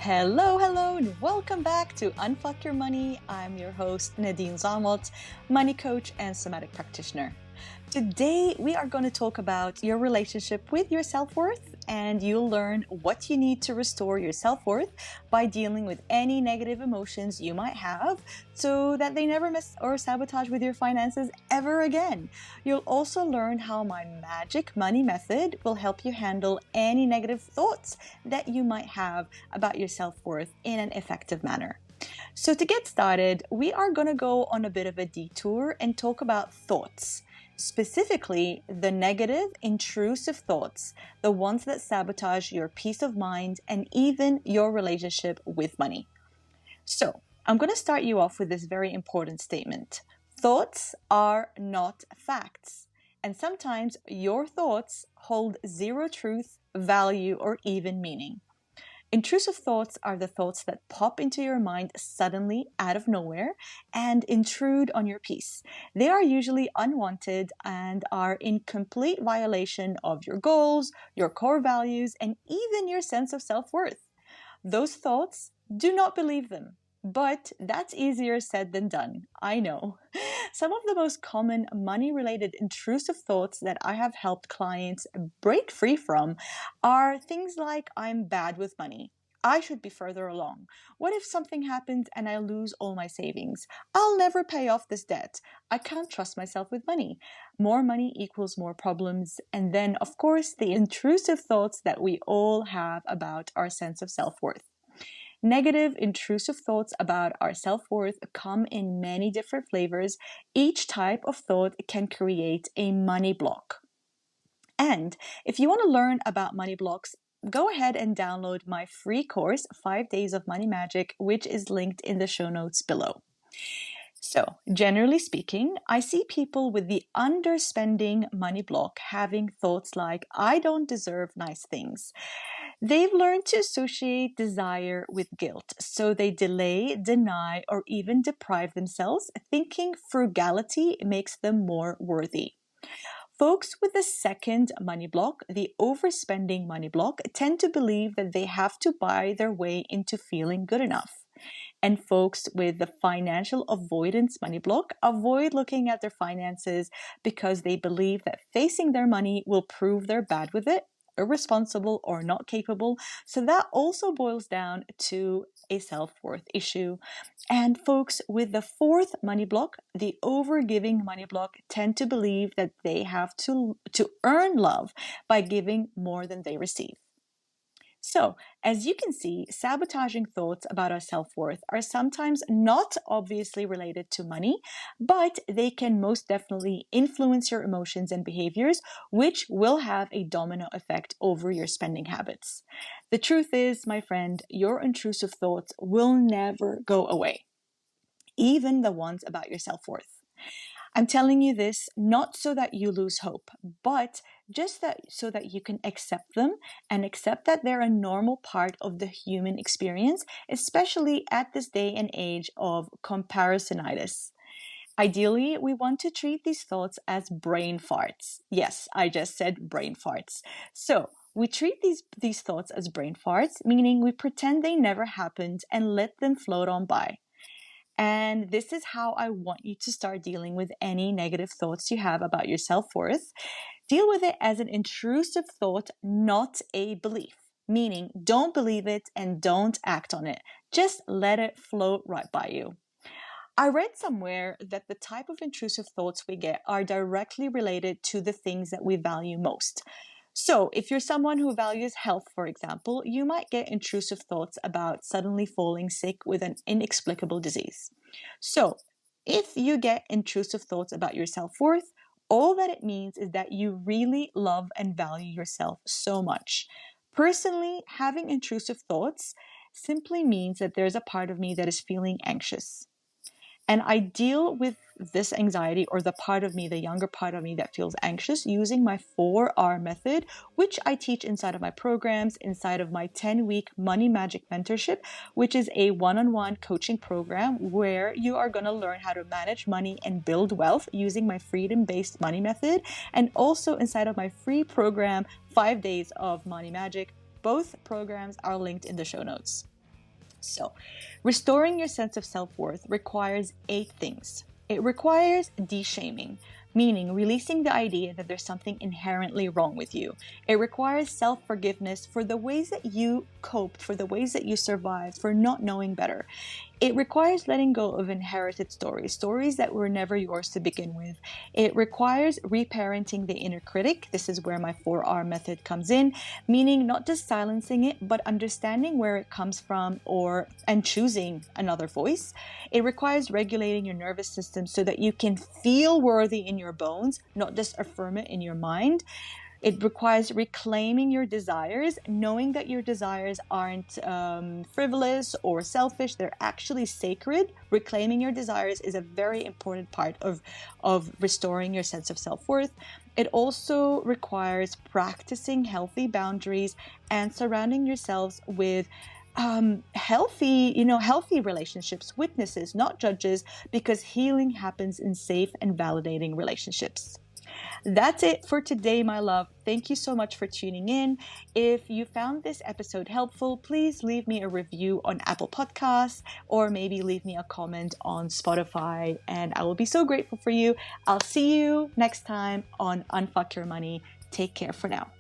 Hello, and welcome back to Unfuck Your Money. I'm your host, Nadz, money coach and somatic practitioner. Today, we are going to talk about your relationship with your self-worth, and you'll learn what you need to restore your self-worth by dealing with any negative emotions you might have so that they never mess or sabotage with your finances ever again. You'll also learn how my magic money method will help you handle any negative thoughts that you might have about your self-worth in an effective manner. So to get started, we are going to go on a bit of a detour and talk about thoughts. Specifically, the negative, intrusive thoughts, the ones that sabotage your peace of mind and even your relationship with money. So, I'm going to start you off with this very important statement. Thoughts are not facts, and sometimes your thoughts hold zero truth, value, or even meaning. Intrusive thoughts are the thoughts that pop into your mind suddenly out of nowhere and intrude on your peace. They are usually unwanted and are in complete violation of your goals, your core values, and even your sense of self-worth. Those thoughts, do not believe them. But that's easier said than done, I know. Some of the most common money-related intrusive thoughts that I have helped clients break free from are things like, I'm bad with money. I should be further along. What if something happens and I lose all my savings? I'll never pay off this debt. I can't trust myself with money. More money equals more problems. And then, of course, the intrusive thoughts that we all have about our sense of self-worth. Negative, intrusive thoughts about our self-worth come in many different flavors. Each type of thought can create a money block. And if you want to learn about money blocks, go ahead and download my free course, 5 Days of Money Magic, which is linked in the show notes below. So, generally speaking, I see people with the underspending money block having thoughts like, I don't deserve nice things. They've learned to associate desire with guilt, so they delay, deny, or even deprive themselves, thinking frugality makes them more worthy. Folks with the second money block, the overspending money block, tend to believe that they have to buy their way into feeling good enough. And folks with the financial avoidance money block avoid looking at their finances because they believe that facing their money will prove they're bad with it, irresponsible, or not capable. So that also boils down to a self-worth issue. And folks with the fourth money block, the overgiving money block, tend to believe that they have to earn love by giving more than they receive. So, as you can see, sabotaging thoughts about our self-worth are sometimes not obviously related to money, but they can most definitely influence your emotions and behaviors, which will have a domino effect over your spending habits. The truth is, my friend, your intrusive thoughts will never go away, even the ones about your self-worth. I'm telling you this not so that you lose hope, but just so that you can accept them and accept that they're a normal part of the human experience, especially at this day and age of comparisonitis. Ideally, we want to treat these thoughts as brain farts. Yes, I just said brain farts. So, we treat these thoughts as brain farts, meaning we pretend they never happened and let them float on by. And this is how I want you to start dealing with any negative thoughts you have about your self-worth. Deal with it as an intrusive thought, not a belief. Meaning, don't believe it and don't act on it. Just let it float right by you. I read somewhere that the type of intrusive thoughts we get are directly related to the things that we value most. So, if you're someone who values health, for example, you might get intrusive thoughts about suddenly falling sick with an inexplicable disease. So, if you get intrusive thoughts about your self-worth, all that it means is that you really love and value yourself so much. Personally, having intrusive thoughts simply means that there's a part of me that is feeling anxious. And I deal with this anxiety, or the part of me, the younger part of me that feels anxious, using my 4R method, which I teach inside of my programs, inside of my 10-week Money Magic Mentorship, which is a one-on-one coaching program where you are going to learn how to manage money and build wealth using my freedom-based money method. And also inside of my free program, 5 Days of Money Magic. Both programs are linked in the show notes. So, restoring your sense of self-worth requires 8 things. It requires de-shaming, meaning releasing the idea that there's something inherently wrong with you. It requires self-forgiveness for the ways that you coped, for the ways that you survived, for not knowing better. It requires letting go of inherited stories that were never yours to begin with. It requires reparenting the inner critic. This is where my 4R method comes in, meaning not just silencing it, but understanding where it comes from and choosing another voice. It requires regulating your nervous system so that you can feel worthy in your bones, not just affirm it in your mind. It requires reclaiming your desires, knowing that your desires aren't frivolous or selfish. They're actually sacred. Reclaiming your desires is a very important part of restoring your sense of self-worth. It also requires practicing healthy boundaries and surrounding yourselves with healthy relationships, witnesses, not judges, because healing happens in safe and validating relationships. That's it for today, my love. Thank you so much for tuning in. If you found this episode helpful, please leave me a review on Apple Podcasts or maybe leave me a comment on Spotify, and I will be so grateful for you. I'll see you next time on Unfuck Your Money. Take care for now.